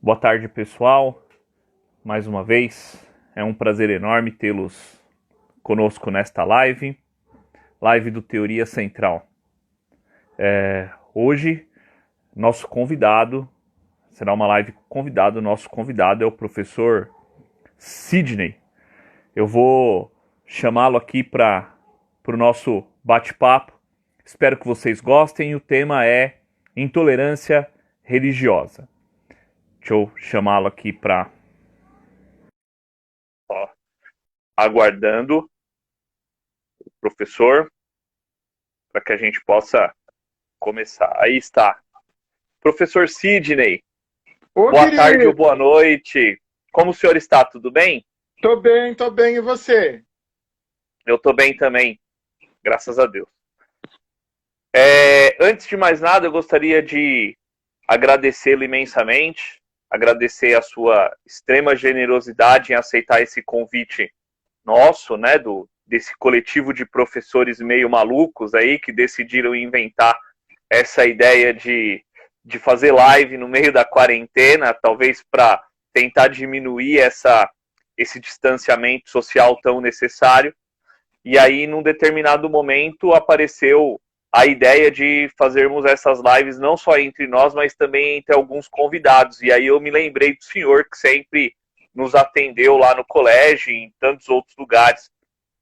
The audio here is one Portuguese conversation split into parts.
Boa tarde, pessoal. Mais uma vez, é um prazer enorme tê-los conosco nesta live do Teoria Central. Hoje, nosso convidado, será uma live convidado, nosso convidado é o professor Sidney. Eu vou chamá-lo aqui para o nosso bate-papo. Espero que vocês gostem. O tema é intolerância religiosa. Deixa eu chamá-lo aqui para aguardando o professor para que a gente possa começar. Aí está. Professor Sidney, Ô, boa tarde ou querido, boa noite. Como o senhor está? Tudo bem? tô bem, e você? Eu estou bem também, graças a Deus. Antes de mais nada, eu gostaria de agradecê-lo imensamente, agradecer a sua extrema generosidade em aceitar esse convite nosso, né, desse coletivo de professores meio malucos aí que decidiram inventar essa ideia de fazer live no meio da quarentena, talvez para tentar diminuir esse distanciamento social tão necessário. E aí, num determinado momento, apareceu a ideia de fazermos essas lives não só entre nós, mas também entre alguns convidados. E aí eu me lembrei do senhor que sempre nos atendeu lá no colégio e em tantos outros lugares.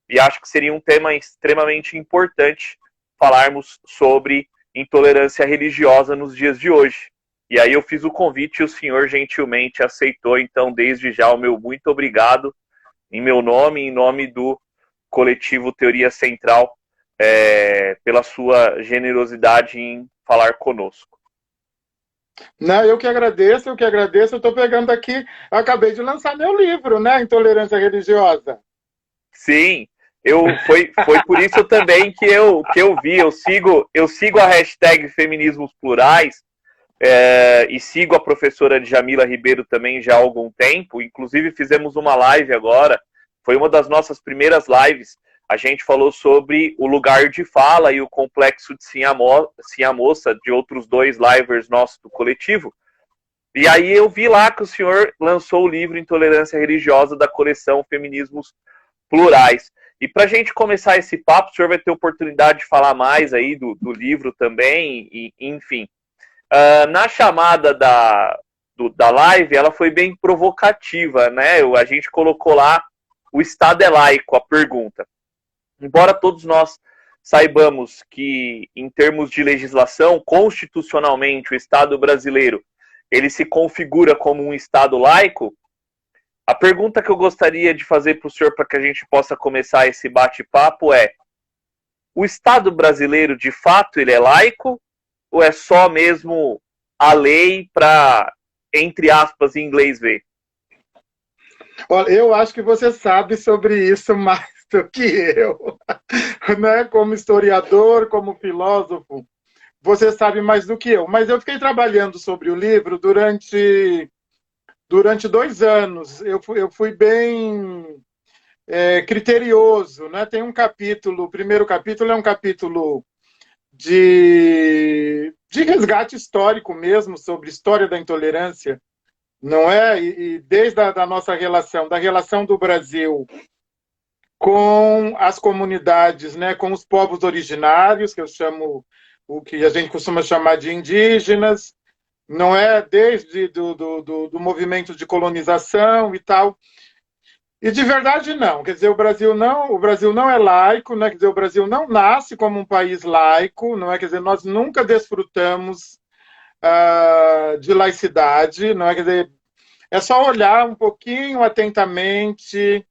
E acho que seria um tema extremamente importante falarmos sobre intolerância religiosa nos dias de hoje. E aí eu fiz o convite e o senhor gentilmente aceitou. Então, desde já, o meu muito obrigado em meu nome, em nome do coletivo Teoria Central, pela sua generosidade em falar conosco. Não, eu que agradeço, eu tô pegando aqui, eu acabei de lançar meu livro, né, Intolerância Religiosa. Sim, foi por isso também que eu vi, eu sigo a hashtag Feminismos Plurais, e sigo a professora Djamila Ribeiro também já há algum tempo. Inclusive fizemos uma live agora, foi uma das nossas primeiras lives. A gente falou sobre o lugar de fala e o complexo de Sim a Moça, de outros dois livers nossos do coletivo. E aí eu vi lá que o senhor lançou o livro Intolerância Religiosa da coleção Feminismos Plurais. E para a gente começar esse papo, o senhor vai ter oportunidade de falar mais aí do livro também, e, enfim. Na chamada da live, ela foi bem provocativa, né? A gente colocou lá o Estado é laico, a pergunta. Embora todos nós saibamos que, em termos de legislação, constitucionalmente, o Estado brasileiro ele se configura como um Estado laico, a pergunta que eu gostaria de fazer para o senhor, para que a gente possa começar esse bate-papo é: o Estado brasileiro, de fato, ele é laico? Ou é só mesmo a lei para, entre aspas, em inglês ver? Olha, eu acho que você sabe sobre isso mais do que eu, né, como historiador, como filósofo, você sabe mais do que eu, mas eu fiquei trabalhando sobre o livro durante 2 anos, eu fui bem criterioso, né? Tem um capítulo, o primeiro capítulo é um capítulo de resgate histórico mesmo, sobre história da intolerância, não é? E desde a da nossa relação, da relação do Brasil com as comunidades, né, com os povos originários, que eu chamo, o que a gente costuma chamar de indígenas, não é? Desde do movimento de colonização e tal. E de verdade não, quer dizer, o Brasil não é laico, né? Quer dizer, o Brasil não nasce como um país laico, não é? Quer dizer, nós nunca desfrutamos de laicidade, não é? Quer dizer, é só olhar um pouquinho atentamente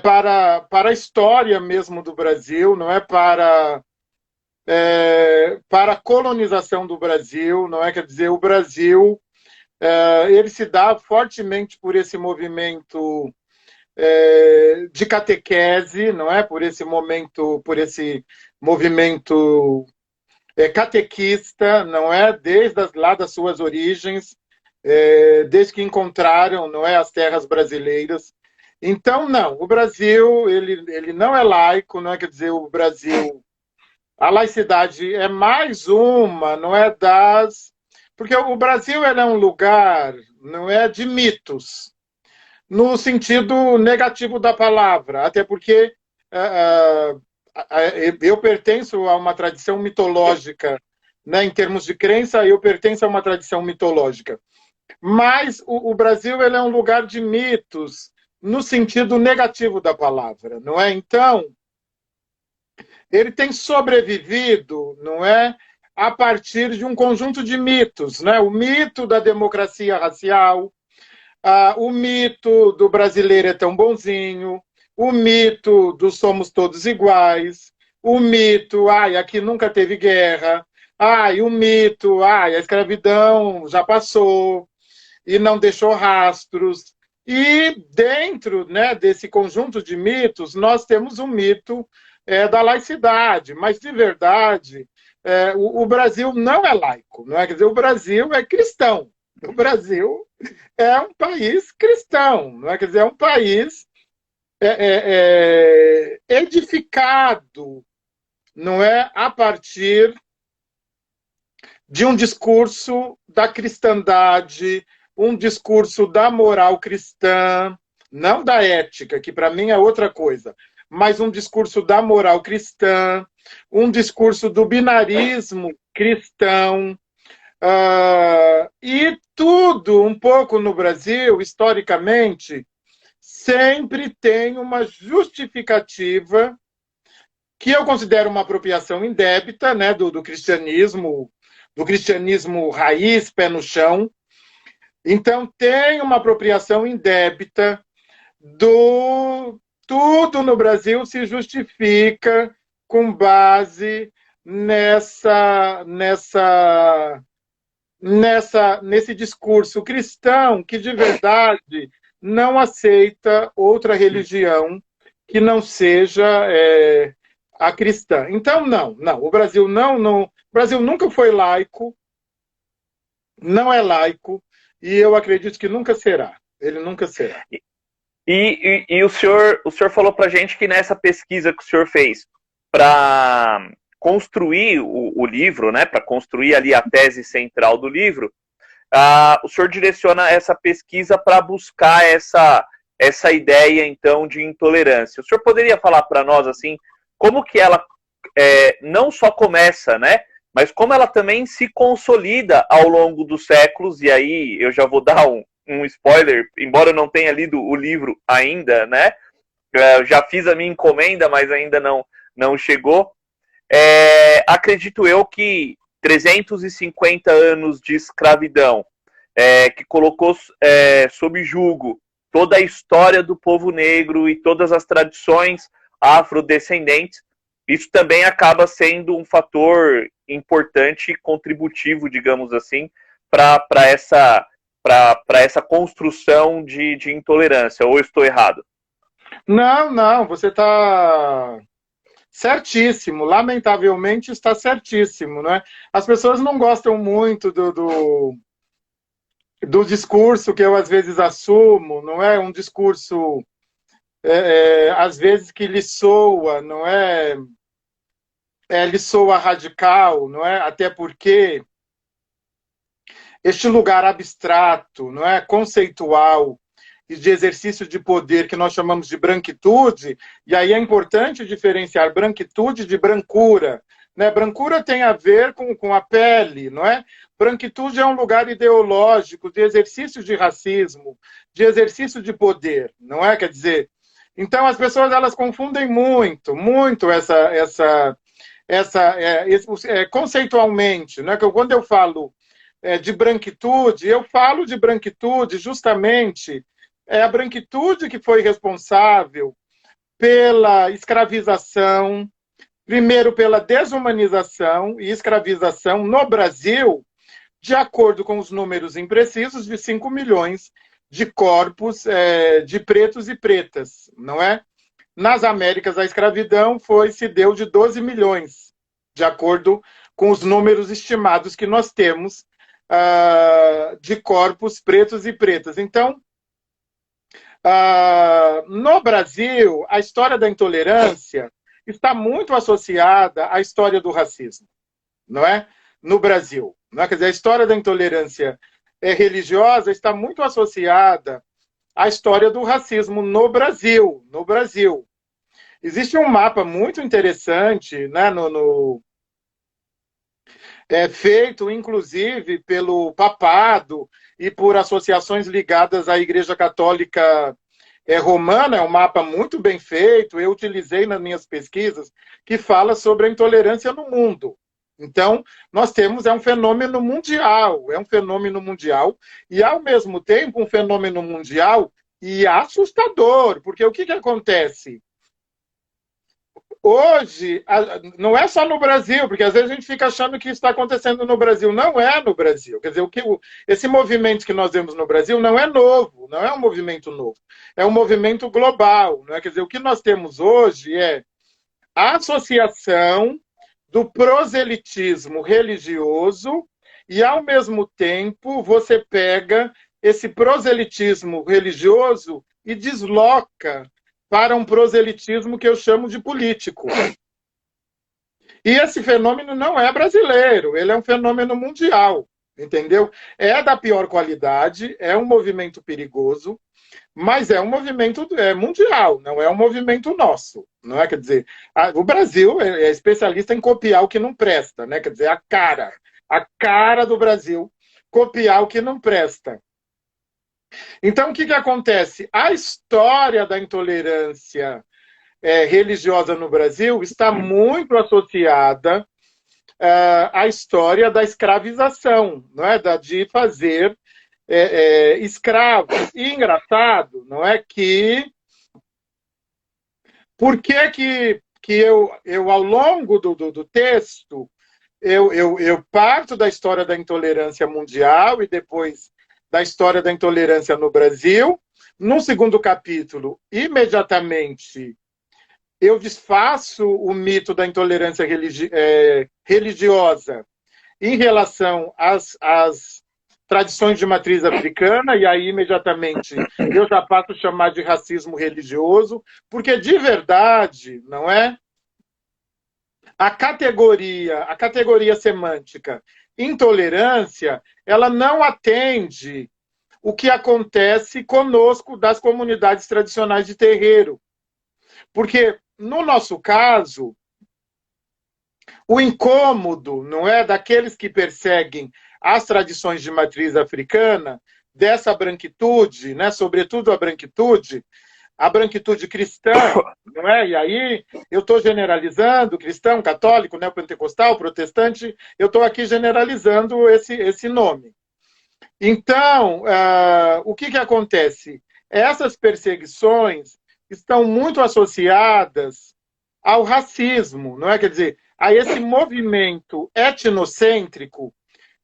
para a história mesmo do Brasil, não é? Para a colonização do Brasil, não é? Quer dizer, o Brasil ele se dá fortemente por esse movimento de catequese, não é? Por esse movimento catequista, não é? Lá das suas origens, desde que encontraram, não é, as terras brasileiras. Então, não, o Brasil ele não é laico, não é? Quer dizer, o Brasil, a laicidade é mais uma, não é, Porque o Brasil ele é um lugar, não é, de mitos, no sentido negativo da palavra, até porque eu pertenço a uma tradição mitológica, né, em termos de crença, eu pertenço a uma tradição mitológica. Mas o Brasil ele é um lugar de mitos, no sentido negativo da palavra, não é? Então, ele tem sobrevivido, não é, a partir de um conjunto de mitos, né? O mito da democracia racial, o mito do brasileiro é tão bonzinho, o mito do somos todos iguais, o mito, ai, aqui nunca teve guerra, ai, o mito, ai, a escravidão já passou e não deixou rastros. E dentro, né, desse conjunto de mitos, nós temos o mito da laicidade, mas de verdade, o Brasil não é laico, não é? Quer dizer, o Brasil é cristão. O Brasil é um país cristão, não é? Quer dizer, é um país edificado, não é, a partir de um discurso da cristandade, um discurso da moral cristã, não da ética, que para mim é outra coisa, mas um discurso da moral cristã, um discurso do binarismo cristão, e tudo, um pouco no Brasil, historicamente, sempre tem uma justificativa que eu considero uma apropriação indébita, né, do cristianismo raiz, pé no chão. Então, tem uma apropriação indébita do... Tudo no Brasil se justifica com base nesse discurso cristão que, de verdade, não aceita outra religião que não seja a cristã. Então, não. O Brasil o Brasil nunca foi laico, não é laico, e eu acredito que nunca será. Ele nunca será. E o senhor falou para a gente que nessa pesquisa que o senhor fez para construir o livro, né, para construir ali a tese central do livro, o senhor direciona essa pesquisa para buscar essa ideia, então, de intolerância. O senhor poderia falar para nós, assim, como que ela não só começa, né, mas como ela também se consolida ao longo dos séculos, e aí eu já vou dar um spoiler, embora eu não tenha lido o livro ainda, né, já fiz a minha encomenda, mas ainda não chegou. Acredito eu que 350 anos de escravidão, que colocou sob julgo toda a história do povo negro e todas as tradições afrodescendentes, isso também acaba sendo um fator importante e contributivo, digamos assim, para essa construção de intolerância. Ou eu estou errado? Não, você está certíssimo. Lamentavelmente está certíssimo, né? As pessoas não gostam muito do discurso que eu às vezes assumo, não é? Um discurso às vezes que lhe soa, não é? Lhe soa radical, não é? Até porque este lugar abstrato, não é, conceitual e de exercício de poder que nós chamamos de branquitude, e aí é importante diferenciar branquitude de brancura, né? Brancura tem a ver com a pele, não é? Branquitude é um lugar ideológico de exercício de racismo, de exercício de poder, não é? Quer dizer, então as pessoas elas confundem muito conceitualmente, não é? Que quando eu falo de branquitude, eu falo de branquitude justamente a branquitude que foi responsável pela escravização, primeiro pela desumanização e escravização no Brasil, de acordo com os números imprecisos, de 5 milhões de corpos de pretos e pretas, não é? Nas Américas, a escravidão se deu de 12 milhões, de acordo com os números estimados que nós temos de corpos pretos e pretas. Então, no Brasil, a história da intolerância está muito associada à história do racismo, não é? No Brasil. Não é? Quer dizer, a história da intolerância religiosa está muito associada à história do racismo no Brasil. No Brasil. Existe um mapa muito interessante, né, feito, inclusive, pelo papado e por associações ligadas à Igreja Católica Romana. É um mapa muito bem feito, eu utilizei nas minhas pesquisas, que fala sobre a intolerância no mundo. Então, nós temos, é um fenômeno mundial, e, ao mesmo tempo, um fenômeno mundial e assustador, porque o que acontece? Hoje, não é só no Brasil, porque às vezes a gente fica achando que isso está acontecendo no Brasil. Não é no Brasil. Quer dizer, esse movimento que nós vemos no Brasil não é novo, não é um movimento novo. É um movimento global. Não é? Quer dizer, o que nós temos hoje é a associação do proselitismo religioso e, ao mesmo tempo, você pega esse proselitismo religioso e desloca para um proselitismo que eu chamo de político. E esse fenômeno não é brasileiro, ele é um fenômeno mundial, entendeu? É da pior qualidade, é um movimento perigoso, mas é um movimento mundial, não é um movimento nosso, não é? Quer dizer, o Brasil é especialista em copiar o que não presta, né? Quer dizer, a cara do Brasil, copiar o que não presta. Então, o que acontece? A história da intolerância religiosa no Brasil está muito associada à história da escravização, não é? De fazer escravos. E engraçado, não é que... Por que eu ao longo do texto, eu parto da história da intolerância mundial e depois da história da intolerância no Brasil. No segundo capítulo, imediatamente, eu desfaço o mito da intolerância religiosa em relação às tradições de matriz africana, e aí, imediatamente, eu já passo a chamar de racismo religioso, porque, de verdade, não é? A categoria semântica intolerância, ela não atende o que acontece conosco das comunidades tradicionais de terreiro. Porque, no nosso caso, o incômodo, não é, daqueles que perseguem as tradições de matriz africana, dessa branquitude, né, sobretudo a branquitude cristã, não é? E aí eu estou generalizando, cristão, católico, neopentecostal, protestante, eu estou aqui generalizando esse nome. Então, o que acontece? Essas perseguições estão muito associadas ao racismo, não é? Quer dizer, a esse movimento etnocêntrico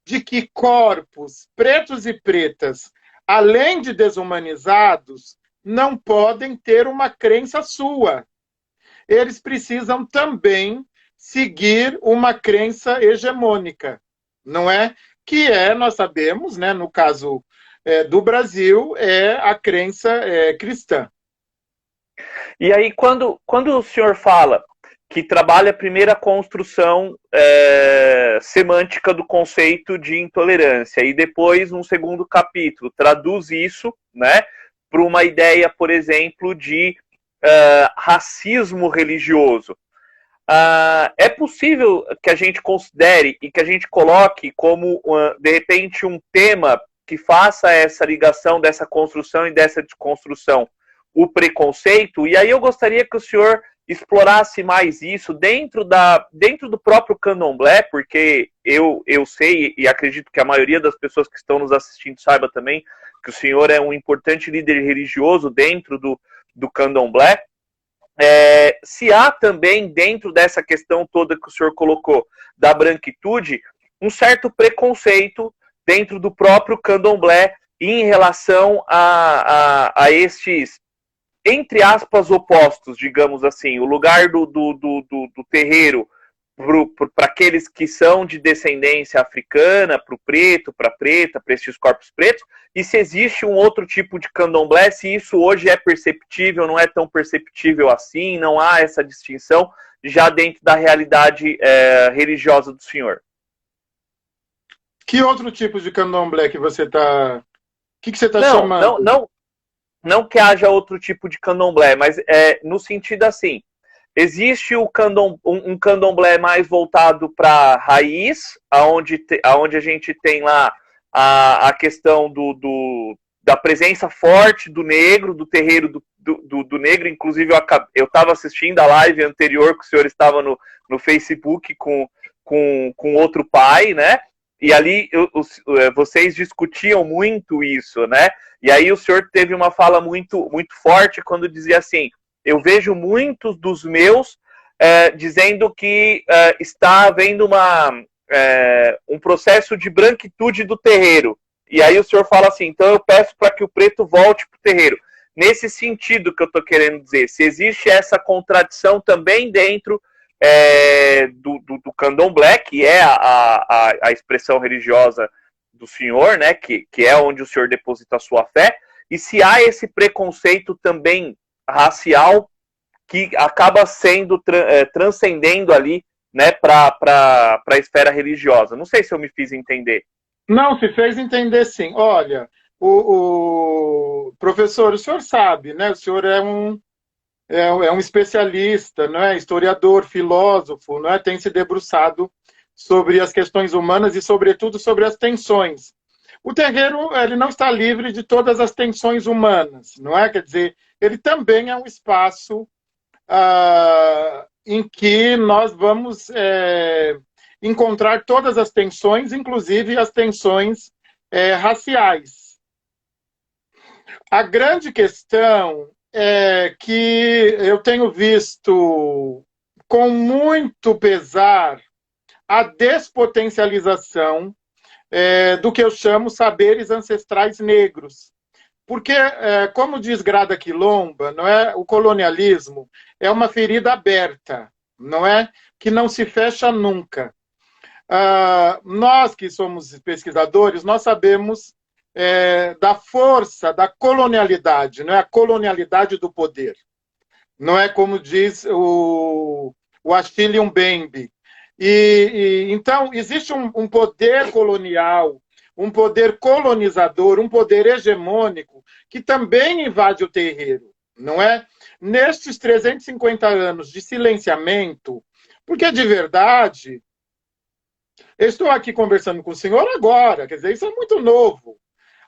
de que corpos pretos e pretas, além de desumanizados, não podem ter uma crença sua. Eles precisam também seguir uma crença hegemônica, não é? Que nós sabemos, né, no caso do Brasil, é a crença cristã. E aí, quando o senhor fala que trabalha a primeira construção semântica do conceito de intolerância e depois, num segundo capítulo, traduz isso, né, para uma ideia, por exemplo, de racismo religioso. É possível que a gente considere e que a gente coloque como, de repente, um tema que faça essa ligação dessa construção e dessa desconstrução, o preconceito? E aí eu gostaria que o senhor explorasse mais isso dentro do próprio candomblé, porque eu sei e acredito que a maioria das pessoas que estão nos assistindo saiba também que o senhor é um importante líder religioso dentro do candomblé. Se há também, dentro dessa questão toda que o senhor colocou, da branquitude, um certo preconceito dentro do próprio candomblé em relação a estes, entre aspas, opostos, digamos assim, o lugar do terreiro para aqueles que são de descendência africana, para o preto, para a preta, para esses corpos pretos, e se existe um outro tipo de candomblé, se isso hoje é perceptível, não é tão perceptível assim, não há essa distinção já dentro da realidade religiosa do senhor. Que outro tipo de candomblé que você está... O que você está Não, chamando? não que haja outro tipo de candomblé, mas no sentido assim, existe um candomblé mais voltado para raiz, aonde a gente tem lá a questão da presença forte do negro, do terreiro do negro. Inclusive, eu estava assistindo a live anterior que o senhor estava no Facebook com outro pai, né? E ali vocês discutiam muito isso, né? E aí o senhor teve uma fala muito, muito forte quando dizia assim: eu vejo muitos dos meus dizendo que está havendo um processo de branquitude do terreiro. E aí o senhor fala assim: então eu peço para que o preto volte para o terreiro. Nesse sentido que eu estou querendo dizer, se existe essa contradição também dentro do candomblé, que é a expressão religiosa do senhor, né, que é onde o senhor deposita a sua fé, e se há esse preconceito também racial que acaba sendo transcendendo ali, né, para a esfera religiosa. Não sei se eu me fiz entender. Não, se fez entender sim. Olha, o professor, o senhor sabe, né? O senhor é um especialista, não é? Historiador, filósofo, não é? Tem se debruçado sobre as questões humanas e, sobretudo, sobre as tensões. O terreiro, ele não está livre de todas as tensões humanas, não é? Quer dizer, ele também é um espaço em que nós vamos encontrar todas as tensões, inclusive as tensões raciais. A grande questão é que eu tenho visto com muito pesar a despotencialização do que eu chamo saberes ancestrais negros. Porque, como diz Grada Quilomba, não é? O colonialismo é uma ferida aberta, não é? Que não se fecha nunca. Nós que somos pesquisadores, nós sabemos da força da colonialidade, não é? A colonialidade do poder. Não é como diz o Achille Mbembe. Então, existe um poder colonial, um poder colonizador, um poder hegemônico, que também invade o terreiro, não é? Nestes 350 anos de silenciamento, porque de verdade, eu estou aqui conversando com o senhor agora, quer dizer, isso é muito novo.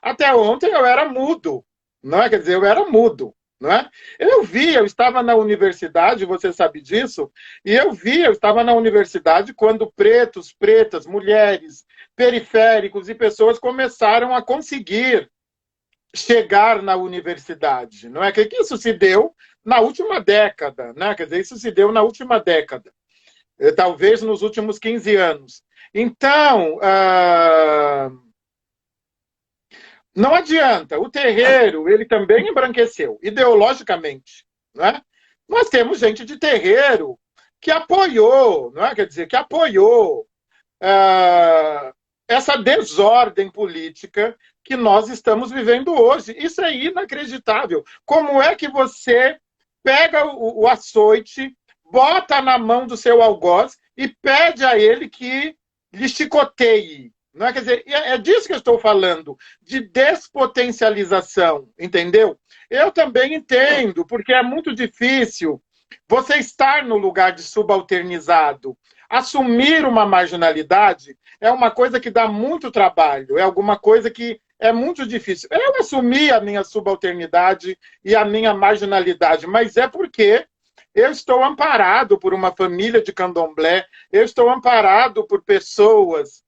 Até ontem eu era mudo, não é? Quer dizer, eu era mudo. Não é? Eu estava na universidade, você sabe disso, e eu estava na universidade quando pretos, pretas, mulheres, periféricos e pessoas começaram a conseguir chegar na universidade. Não é que isso se deu na última década, né? Quer dizer, isso se deu na última década, talvez nos últimos 15 anos. Então, não adianta, o terreiro, ele também embranqueceu, ideologicamente, não é? Nós temos gente de terreiro que apoiou, não é? Quer dizer, que apoiou essa desordem política que nós estamos vivendo hoje. Isso é inacreditável. Como é que você pega o açoite, bota na mão do seu algoz e pede a ele que lhe chicoteie? Não é? Quer dizer, é disso que eu estou falando, de despotencialização, entendeu? Eu também entendo, porque é muito difícil você estar no lugar de subalternizado. Assumir uma marginalidade é uma coisa que dá muito trabalho, é alguma coisa que é muito difícil. Eu assumi a minha subalternidade e a minha marginalidade, mas é porque eu estou amparado por uma família de candomblé, eu estou amparado por pessoas,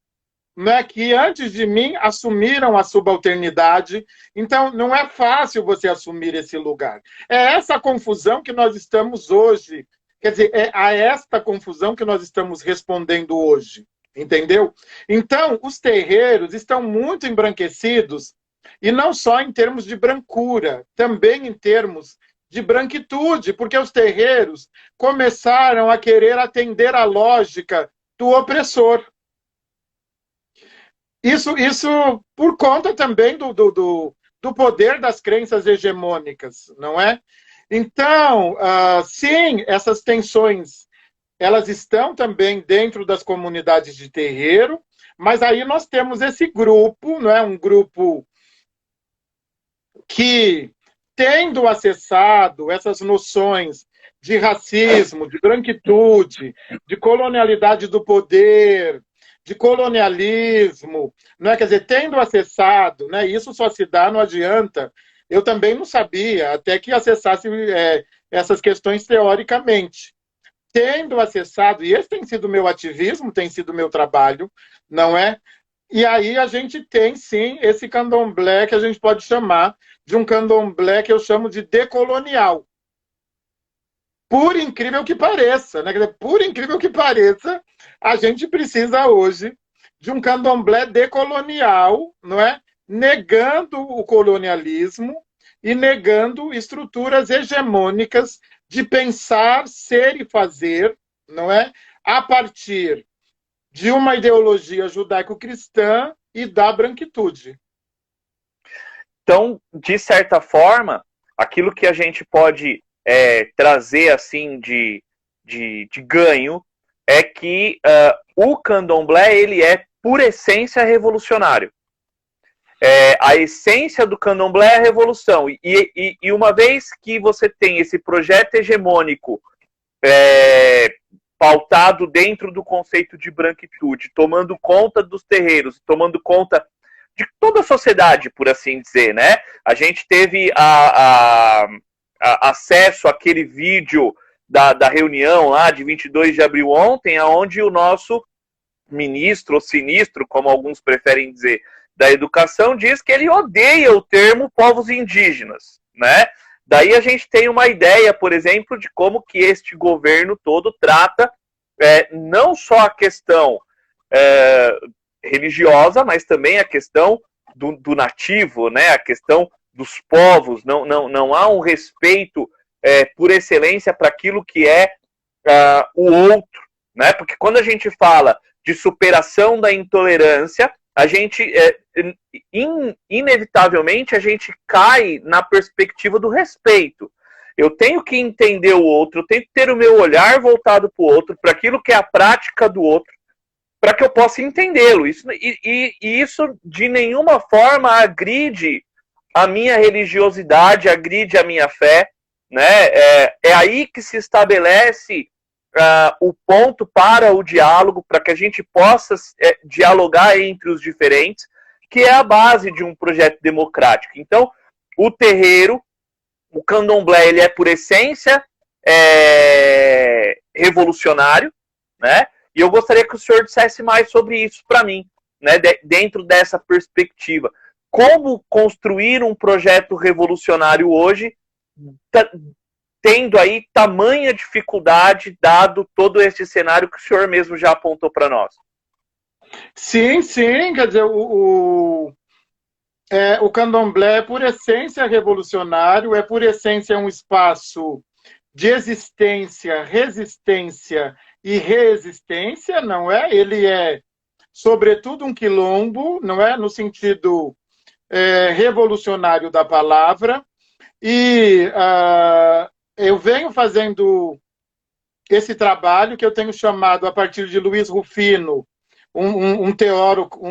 né, que antes de mim assumiram a subalternidade. Então, não é fácil você assumir esse lugar. É essa confusão que nós estamos hoje, quer dizer, é a esta confusão que nós estamos respondendo hoje, entendeu? Então, os terreiros estão muito embranquecidos, e não só em termos de brancura, também em termos de branquitude, porque os terreiros começaram a querer atender à lógica do opressor. Isso por conta também do poder das crenças hegemônicas, não é? Então, sim, essas tensões, elas estão também dentro das comunidades de terreiro, Mas aí nós temos esse grupo, não é? Um grupo que, tendo acessado essas noções de racismo, de branquitude, de colonialidade do poder, de colonialismo, não é? Quer dizer, tendo acessado, né? Isso só se dá, não adianta. Eu também não sabia, até que acessasse essas questões teoricamente. Tendo acessado, e esse tem sido o meu ativismo, tem sido o meu trabalho, não é? E aí a gente tem, sim, esse candomblé que a gente pode chamar de um candomblé que eu chamo de decolonial. Por incrível que pareça, né? Por incrível que pareça, a gente precisa hoje de um candomblé decolonial, não é? Negando o colonialismo e negando estruturas hegemônicas de pensar, ser e fazer, não é? A partir de uma ideologia judaico-cristã e da branquitude. Então, de certa forma, aquilo que a gente pode trazer assim de ganho é que o candomblé ele é, por essência, revolucionário. A essência do candomblé é a revolução. E uma vez que você tem esse projeto hegemônico pautado dentro do conceito de branquitude, tomando conta dos terreiros, tomando conta de toda a sociedade, por assim dizer, né? A gente teve acesso àquele vídeo da reunião lá de 22 de abril ontem, onde o nosso ministro, ou sinistro, como alguns preferem dizer, da educação, diz que ele odeia o termo povos indígenas, né? Daí a gente tem uma ideia, por exemplo, de como que este governo todo trata não só a questão religiosa, mas também a questão do nativo, né? A questão dos povos. Não há um respeito por excelência para aquilo que é o outro, né? Porque quando a gente fala de superação da intolerância, a gente inevitavelmente a gente cai na perspectiva do respeito. Eu tenho que entender o outro, eu tenho que ter o meu olhar voltado para o outro, para aquilo que é a prática do outro, para que eu possa entendê-lo. E isso de nenhuma forma agride a minha religiosidade, agride a minha fé, né? É aí que se estabelece o ponto para o diálogo, para que a gente possa dialogar entre os diferentes, que é a base de um projeto democrático. Então, o terreiro, o candomblé, ele é por essência revolucionário, né? E eu gostaria que o senhor dissesse mais sobre isso para mim, né? Dentro dessa perspectiva. Como construir um projeto revolucionário hoje, tendo aí tamanha dificuldade, dado todo esse cenário que o senhor mesmo já apontou para nós? Sim, sim, quer dizer, o candomblé é por essência revolucionário, é por essência um espaço de existência, resistência e reexistência, não é? Ele é, sobretudo, um quilombo, não é? No sentido revolucionário da palavra. E eu venho fazendo esse trabalho que eu tenho chamado, a partir de Luiz Rufino, um teórico,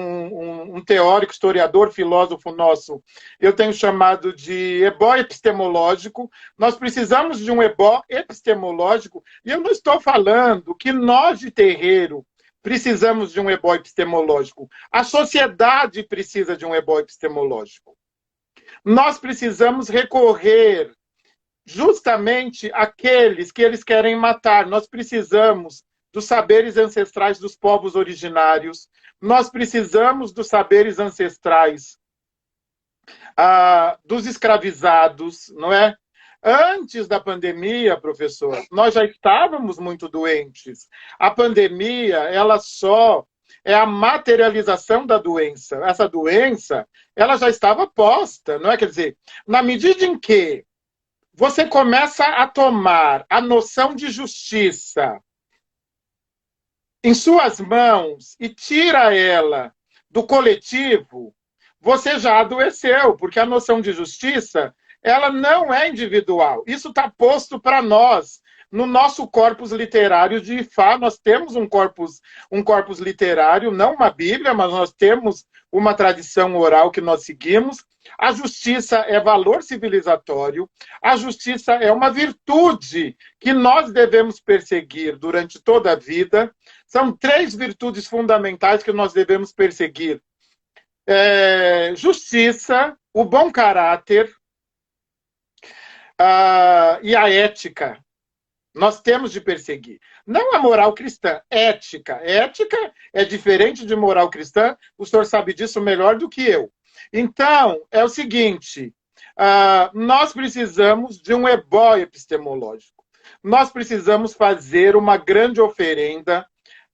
historiador, filósofo nosso, eu tenho chamado de ebó epistemológico. Nós precisamos de um ebó epistemológico, e eu não estou falando que nós, de terreiro, precisamos de um ebó epistemológico. A sociedade precisa de um ebó epistemológico. Nós precisamos recorrer justamente àqueles que eles querem matar. Nós precisamos dos saberes ancestrais dos povos originários. Nós precisamos dos saberes ancestrais dos escravizados, não é? Antes da pandemia, professor, nós já estávamos muito doentes. A pandemia, ela só é a materialização da doença. Essa doença, ela já estava posta, não é? Quer dizer, na medida em que você começa a tomar a noção de justiça em suas mãos e tira ela do coletivo, você já adoeceu, porque a noção de justiça, ela não é individual. Isso está posto para nós no nosso corpus literário de Ifá. Nós temos um corpus literário, não uma Bíblia, mas nós temos uma tradição oral que nós seguimos. A justiça é valor civilizatório, a justiça é uma virtude que nós devemos perseguir durante toda a vida. São 3 virtudes fundamentais que nós devemos perseguir. Justiça, o bom caráter e a ética. Nós temos de perseguir. Não a moral cristã, ética. Ética é diferente de moral cristã, o senhor sabe disso melhor do que eu. Então, é o seguinte, nós precisamos de um ebó epistemológico. Nós precisamos fazer uma grande oferenda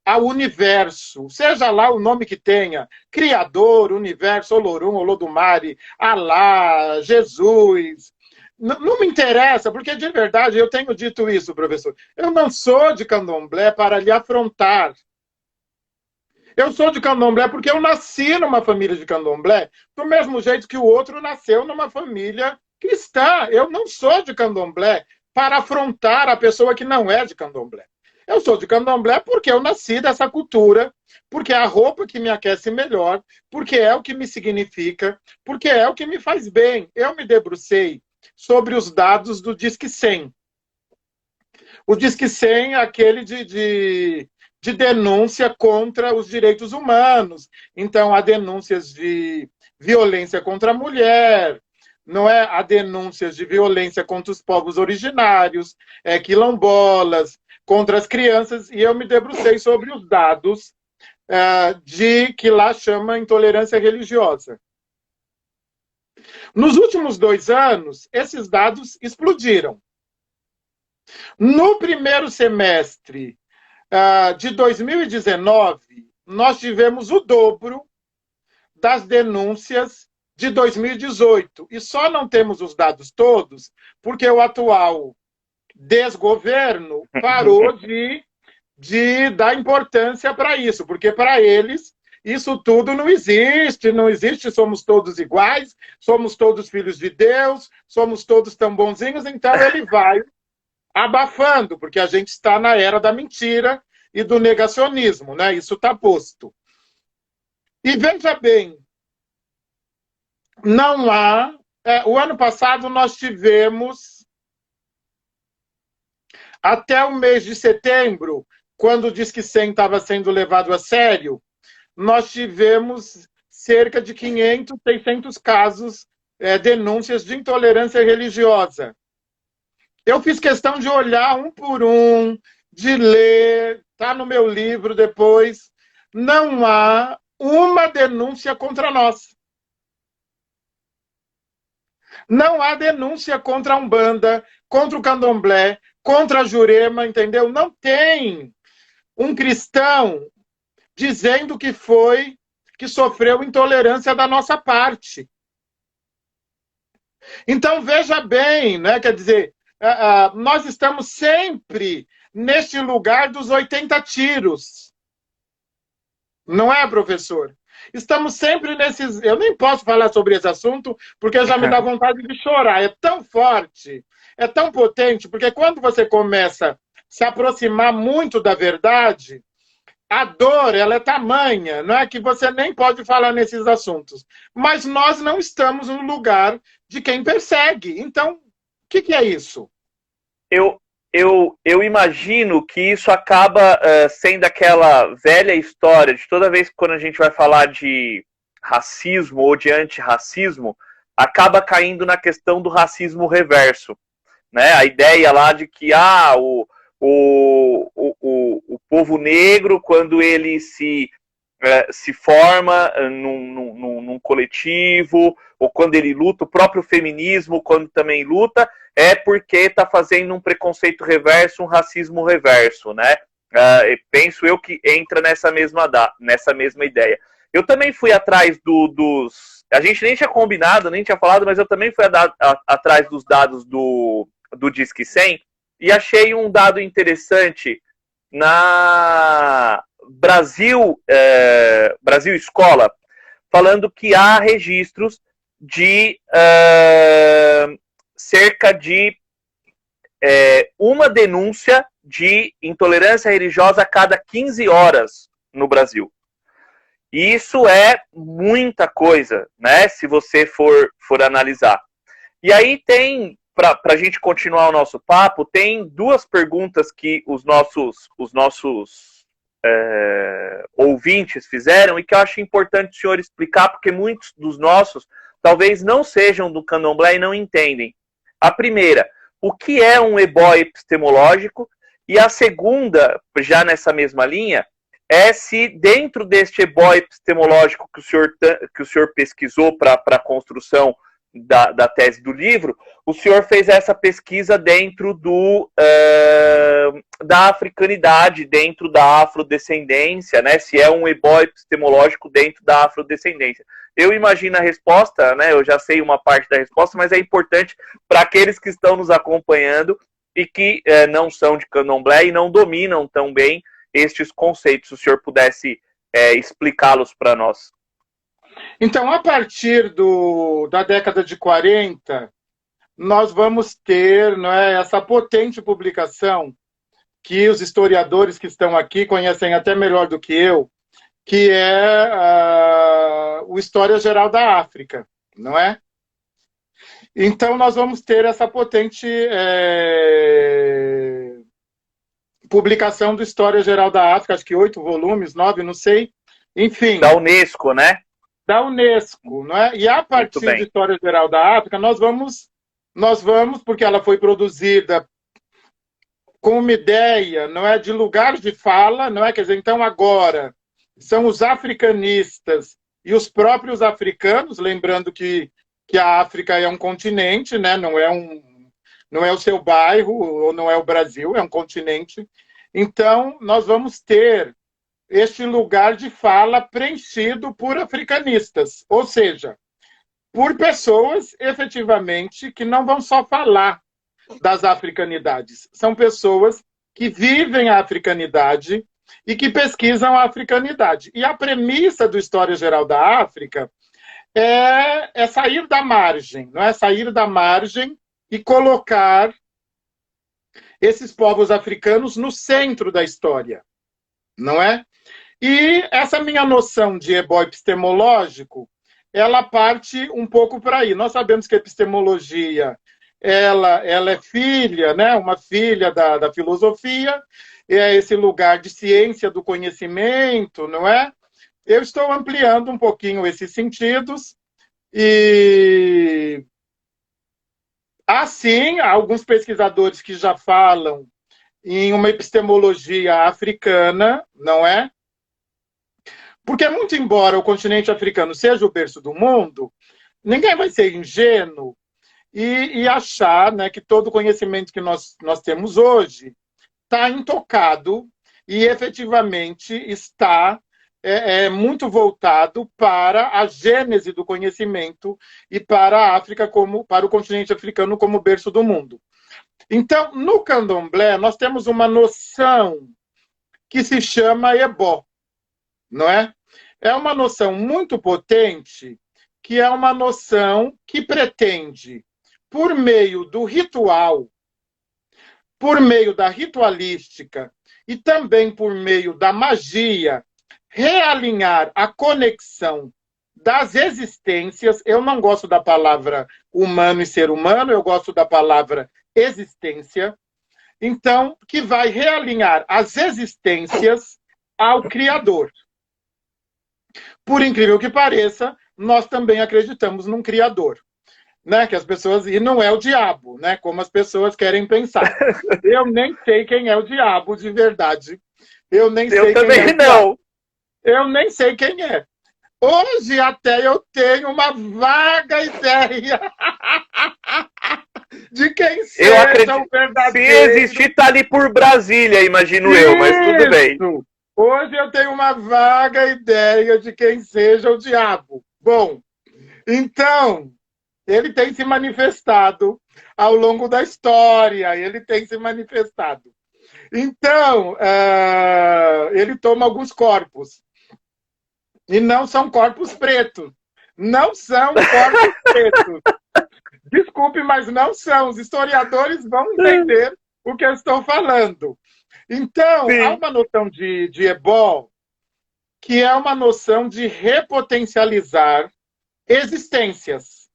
ao universo, seja lá o nome que tenha, Criador, Universo, Olorum, Olodumare, Alá, Jesus. Não me interessa, porque de verdade eu tenho dito isso, professor. Eu não sou de candomblé para lhe afrontar. Eu sou de candomblé porque eu nasci numa família de candomblé, do mesmo jeito que o outro nasceu numa família cristã. Eu não sou de candomblé para afrontar a pessoa que não é de candomblé. Eu sou de candomblé porque eu nasci dessa cultura, porque é a roupa que me aquece melhor, porque é o que me significa, porque é o que me faz bem. Eu me debrucei sobre os dados do Disque 100. O Disque 100 é aquele de denúncia contra os direitos humanos. Então, há denúncias de violência contra a mulher, não é? Há denúncias de violência contra os povos originários, quilombolas, contra as crianças, e eu me debrucei sobre os dados de que lá chama intolerância religiosa. Nos últimos 2 anos, esses dados explodiram. No primeiro semestre de 2019, nós tivemos o dobro das denúncias de 2018. E só não temos os dados todos porque o atual desgoverno parou de dar importância para isso, porque para eles isso tudo não existe, somos todos iguais, somos todos filhos de Deus, somos todos tão bonzinhos, então ele vai abafando, porque a gente está na era da mentira e do negacionismo, né? Isso está posto. E veja bem, não há... o ano passado nós tivemos, até o mês de setembro, quando o Disque 100 estava sendo levado a sério, nós tivemos cerca de 500, 600 casos, denúncias de intolerância religiosa. Eu fiz questão de olhar um por um, de ler, está no meu livro depois. Não há uma denúncia contra nós. Não há denúncia contra a Umbanda, contra o Candomblé, contra a Jurema, entendeu? Não tem um cristão dizendo que sofreu intolerância da nossa parte. Então, veja bem, né? Quer dizer, nós estamos sempre neste lugar dos 80 tiros. Não é, professor? Estamos sempre nesses... Eu nem posso falar sobre esse assunto, porque já me dá vontade de chorar. É tão forte, é tão potente, porque quando você começa a se aproximar muito da verdade, a dor, ela é tamanha, não é que você nem pode falar nesses assuntos. Mas nós não estamos no lugar de quem persegue. Então, o que é isso? Eu imagino que isso acaba sendo aquela velha história de toda vez que quando a gente vai falar de racismo ou de antirracismo, acaba caindo na questão do racismo reverso, né? A ideia lá de que o povo negro, quando ele se forma num coletivo, ou quando ele luta, o próprio feminismo, quando também luta, é porque está fazendo um preconceito reverso, um racismo reverso, né? Penso eu que entra nessa mesma ideia. Eu também fui atrás dos... A gente nem tinha combinado, nem tinha falado, mas eu também fui atrás dos dados do Disque 100 e achei um dado interessante na Brasil Escola, falando que há registros de cerca de uma denúncia de intolerância religiosa a cada 15 horas no Brasil. E isso é muita coisa, né? Se você for analisar. E aí tem, para a gente continuar o nosso papo, tem duas perguntas que os nossos ouvintes fizeram e que eu acho importante o senhor explicar, porque muitos dos nossos talvez não sejam do candomblé e não entendem. A primeira, o que é um ebó epistemológico? E a segunda, já nessa mesma linha, é se dentro deste ebó epistemológico que o senhor pesquisou para a construção da tese do livro, o senhor fez essa pesquisa dentro da africanidade, dentro da afrodescendência, né? Se é um ebó epistemológico dentro da afrodescendência. Eu imagino a resposta, né? Eu já sei uma parte da resposta, mas é importante para aqueles que estão nos acompanhando e que não são de candomblé e não dominam tão bem estes conceitos. Se o senhor pudesse explicá-los para nós. Então, a partir da década de 40, nós vamos ter, não é, essa potente publicação que os historiadores que estão aqui conhecem até melhor do que eu, que é o História Geral da África, não é? Então, nós vamos ter essa potente publicação do História Geral da África, acho que 8 volumes, 9, não sei, enfim. Da Unesco, né? Da Unesco, não é? E a partir da História Geral da África, nós vamos, porque ela foi produzida com uma ideia, não é, de lugar de fala, não é? Quer dizer, então agora são os africanistas e os próprios africanos, lembrando que a África é um continente, né? Não é o seu bairro, ou não é o Brasil, é um continente. Então, nós vamos ter este lugar de fala preenchido por africanistas, ou seja, por pessoas, efetivamente, que não vão só falar das africanidades, são pessoas que vivem a africanidade e que pesquisam a africanidade. E a premissa do História Geral da África é sair da margem, não é? Sair da margem e colocar esses povos africanos no centro da história, não é? E essa minha noção de ebó epistemológico, ela parte um pouco para aí. Nós sabemos que a epistemologia ela é filha, né? Uma filha da filosofia, é esse lugar de ciência do conhecimento, não é? Eu estou ampliando um pouquinho esses sentidos e assim, há alguns pesquisadores que já falam em uma epistemologia africana, não é? Porque, muito embora o continente africano seja o berço do mundo, ninguém vai ser ingênuo e achar, né, que todo o conhecimento que nós temos hoje está intocado e, efetivamente, está muito voltado para a gênese do conhecimento e para a África, para o continente africano como berço do mundo. Então, no candomblé, nós temos uma noção que se chama ebó, não é? É uma noção muito potente, que é uma noção que pretende, por meio do ritual, por meio da ritualística e também por meio da magia, realinhar a conexão das existências. Eu não gosto da palavra humano e ser humano, eu gosto da palavra existência. Então, que vai realinhar as existências ao Criador. Por incrível que pareça, nós também acreditamos num Criador, né? Que as pessoas, e não é o diabo, né? Como as pessoas querem pensar. Eu nem sei quem é o diabo de verdade. Eu nem sei quem é o diabo. Eu nem sei quem é. Hoje até eu tenho uma vaga ideia de quem seja o verdadeiro. Se existir, tá ali por Brasília, imagino eu, mas tudo bem. Hoje eu tenho uma vaga ideia de quem seja o diabo. Bom, então, ele tem se manifestado ao longo da história, ele tem se manifestado. Então, ele toma alguns corpos. E não são corpos pretos. Não são corpos pretos. Desculpe, mas não são. Os historiadores vão entender o que eu estou falando. Então, há uma noção de ebó que é uma noção de repotencializar existências.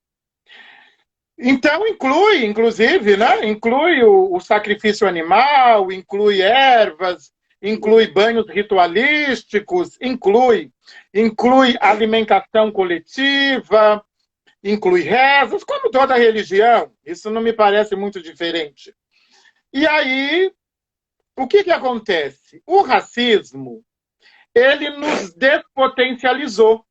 Então, inclusive, né? Inclui o sacrifício animal, inclui ervas, inclui banhos ritualísticos, inclui alimentação coletiva, inclui rezas, como toda religião. Isso não me parece muito diferente. E aí, o que acontece? O racismo, ele nos despotencializou.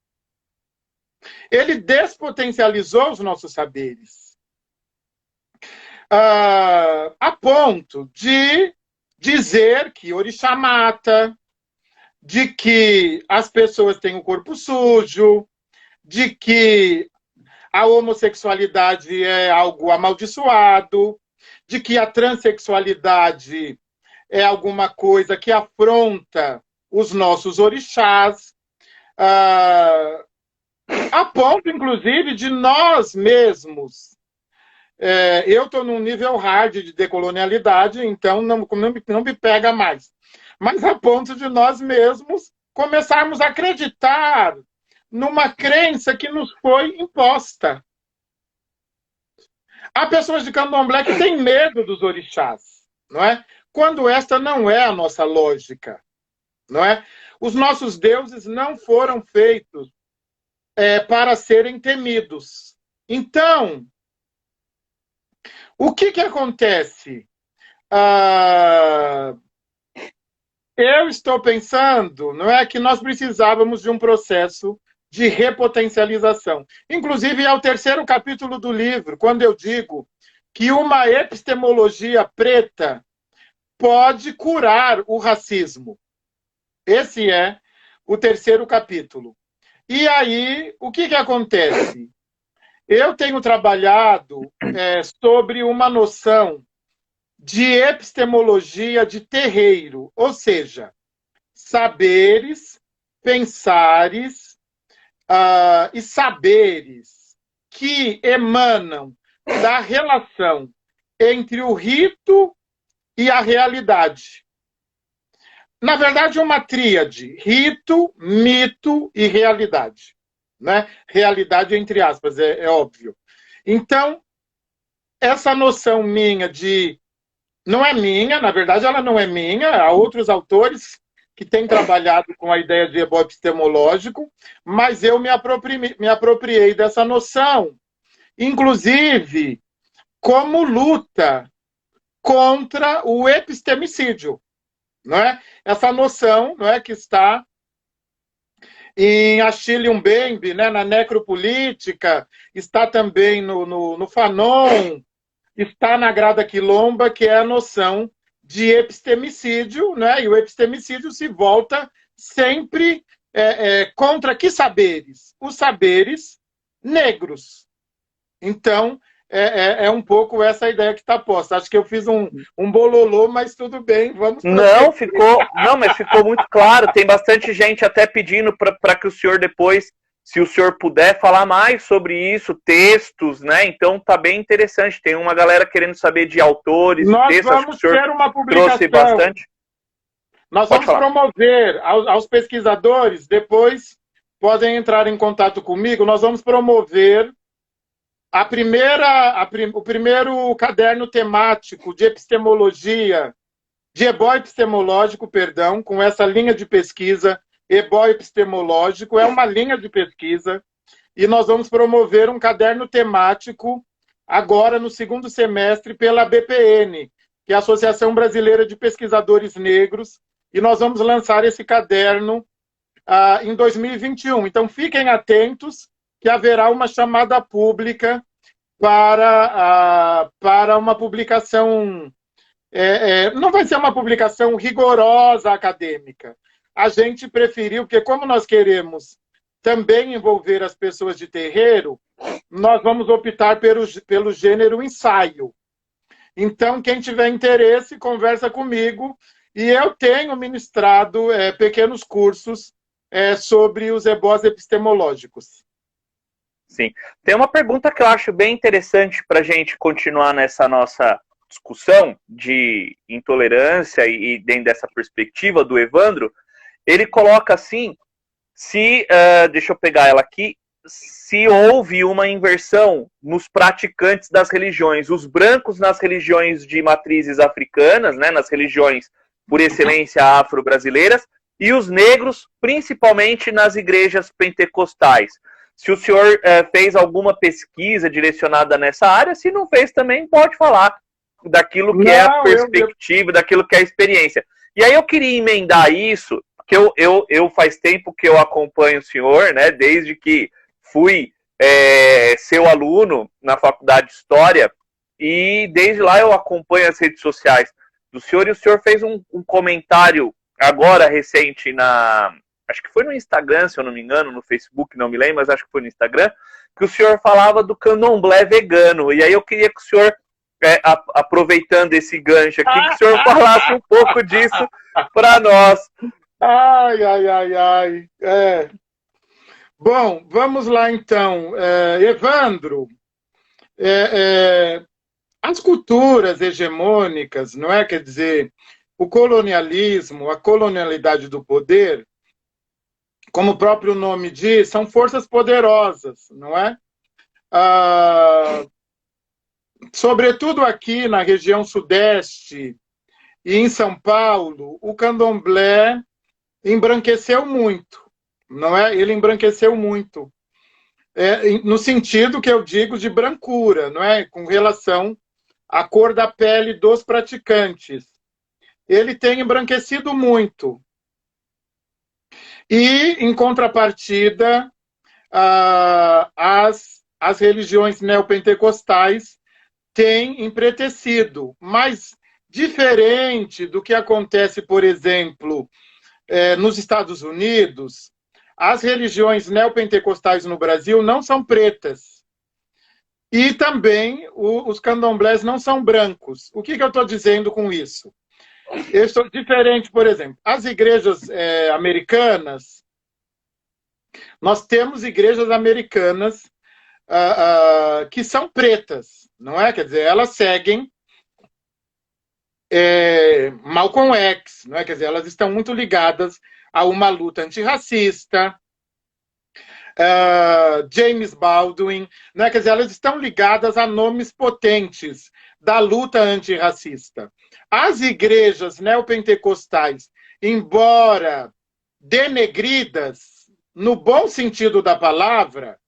Ele despotencializou os nossos saberes. A ponto de dizer que orixá mata, de que as pessoas têm o corpo sujo, de que a homossexualidade é algo amaldiçoado, de que a transexualidade é alguma coisa que afronta os nossos orixás, a ponto, inclusive, de nós mesmos. Eu estou num nível hard de decolonialidade, então não me pega mais. Mas a ponto de nós mesmos começarmos a acreditar numa crença que nos foi imposta. Há pessoas de candomblé que têm medo dos orixás, não é? Quando esta não é a nossa lógica, não é? Os nossos deuses não foram feitos para serem temidos. Então, o que acontece? Eu estou pensando, não é, que nós precisávamos de um processo de repotencialização. Inclusive, é o 3º capítulo do livro, quando eu digo que uma epistemologia preta pode curar o racismo. Esse é o 3º capítulo. E aí, o que acontece? Eu tenho trabalhado sobre uma noção de epistemologia de terreiro, ou seja, saberes, pensares e saberes que emanam da relação entre o rito e a realidade. Na verdade, é uma tríade: rito, mito e realidade. Né? Realidade entre aspas, é óbvio. Então, essa noção minha de... Não é minha, na verdade ela não é minha, há outros autores que têm trabalhado com a ideia de ebó epistemológico, mas eu me apropriei dessa noção, inclusive como luta contra o epistemicídio. Não é? Essa noção, não é, que está em Achille Mbembe, né, na necropolítica, está também no Fanon, está na Grada Quilomba, que é a noção de epistemicídio, né? E o epistemicídio se volta sempre contra que saberes? Os saberes negros. Então, é um pouco essa ideia que está posta. Acho que eu fiz um bololô, mas tudo bem, vamos... Mas ficou muito claro. Tem bastante gente até pedindo para que o senhor depois, se o senhor puder, falar mais sobre isso, textos, né? Então tá bem interessante. Tem uma galera querendo saber de autores, textos. Nós vamos ter uma publicação. Trouxe bastante. Nós vamos promover aos pesquisadores, depois podem entrar em contato comigo, nós vamos promover o primeiro caderno temático de epistemologia, de ebó epistemológico, perdão, com essa linha de pesquisa, ebó epistemológico, é uma linha de pesquisa, e nós vamos promover um caderno temático agora no 2º semestre pela BPN, que é a Associação Brasileira de Pesquisadores Negros, e nós vamos lançar esse caderno em 2021. Então, fiquem atentos, que haverá uma chamada pública para uma publicação... não vai ser uma publicação rigorosa acadêmica. A gente preferiu, porque como nós queremos também envolver as pessoas de terreiro, nós vamos optar pelo gênero ensaio. Então, quem tiver interesse, conversa comigo, e eu tenho ministrado pequenos cursos sobre os ebós epistemológicos. sim. Tem uma pergunta que eu acho bem interessante para a gente continuar nessa nossa discussão de intolerância e dentro dessa perspectiva do Evandro. Ele coloca assim, se, deixa eu pegar ela aqui, se houve uma inversão nos praticantes das religiões, os brancos nas religiões de matrizes africanas, né, nas religiões por excelência afro-brasileiras, e os negros, principalmente nas igrejas pentecostais. Se o senhor fez alguma pesquisa direcionada nessa área, se não fez também, pode falar daquilo que é a perspectiva, daquilo que é a experiência. E aí eu queria emendar isso, porque eu faz tempo que eu acompanho o senhor, né, desde que fui seu aluno na faculdade de História, e desde lá eu acompanho as redes sociais do senhor, e o senhor fez um comentário agora recente acho que foi no Instagram, se eu não me engano, no Facebook, não me lembro, mas acho que foi no Instagram, que o senhor falava do candomblé vegano, e aí eu queria que o senhor, aproveitando esse gancho aqui, que o senhor falasse um pouco disso para nós. Ai, ai, ai, ai. Bom, vamos lá então. Evandro, as culturas hegemônicas, não é? Quer dizer, o colonialismo, a colonialidade do poder, como o próprio nome diz, são forças poderosas, não é? Sobretudo aqui na região sudeste e em São Paulo, o candomblé embranqueceu muito, não é? Ele embranqueceu muito, no sentido que eu digo de brancura, não é? Com relação à cor da pele dos praticantes. Ele tem embranquecido muito. E, em contrapartida, as religiões neopentecostais têm empretecido, mas diferente do que acontece, por exemplo, nos Estados Unidos, as religiões neopentecostais no Brasil não são pretas. E também os candomblés não são brancos. O que eu estou dizendo com isso? Eu estou diferente, por exemplo, as igrejas americanas, nós temos igrejas americanas que são pretas, não é? Quer dizer, elas seguem Malcolm X, não é? Quer dizer, elas estão muito ligadas a uma luta antirracista, James Baldwin, não é? Quer dizer, elas estão ligadas a nomes potentes da luta antirracista. As igrejas neopentecostais, embora denegridas, no bom sentido da palavra,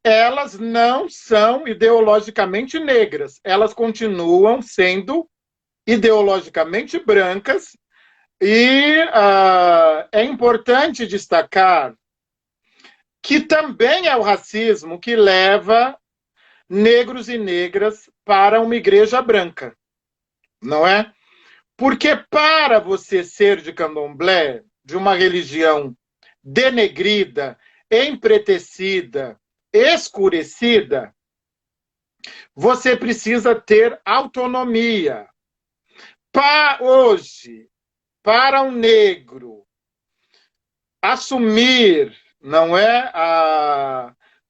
elas não são ideologicamente negras, elas continuam sendo ideologicamente brancas, e é importante destacar que também é o racismo que leva negros e negras para uma igreja branca, não é? Porque para você ser de candomblé, de uma religião denegrida, empretecida, escurecida, você precisa ter autonomia. Hoje, para um negro assumir, não é,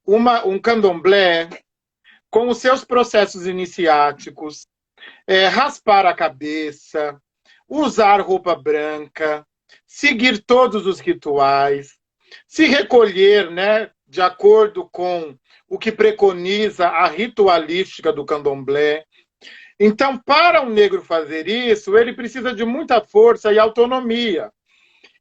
um candomblé com os seus processos iniciáticos, raspar a cabeça, usar roupa branca, seguir todos os rituais, se recolher, né, de acordo com o que preconiza a ritualística do candomblé. Então, para um negro fazer isso, ele precisa de muita força e autonomia.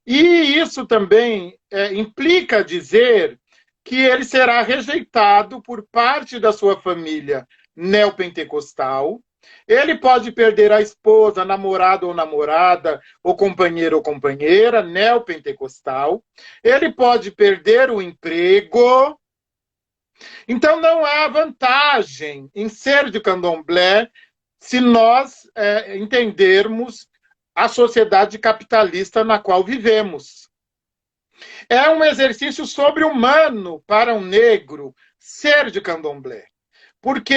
E isso também implica dizer que ele será rejeitado por parte da sua família neopentecostal. Ele pode perder a esposa, namorado ou namorada, ou companheiro ou companheira neopentecostal. Ele pode perder o emprego. Então, não há vantagem em ser de candomblé se nós entendermos a sociedade capitalista na qual vivemos. É um exercício sobre-humano para um negro ser de candomblé, porque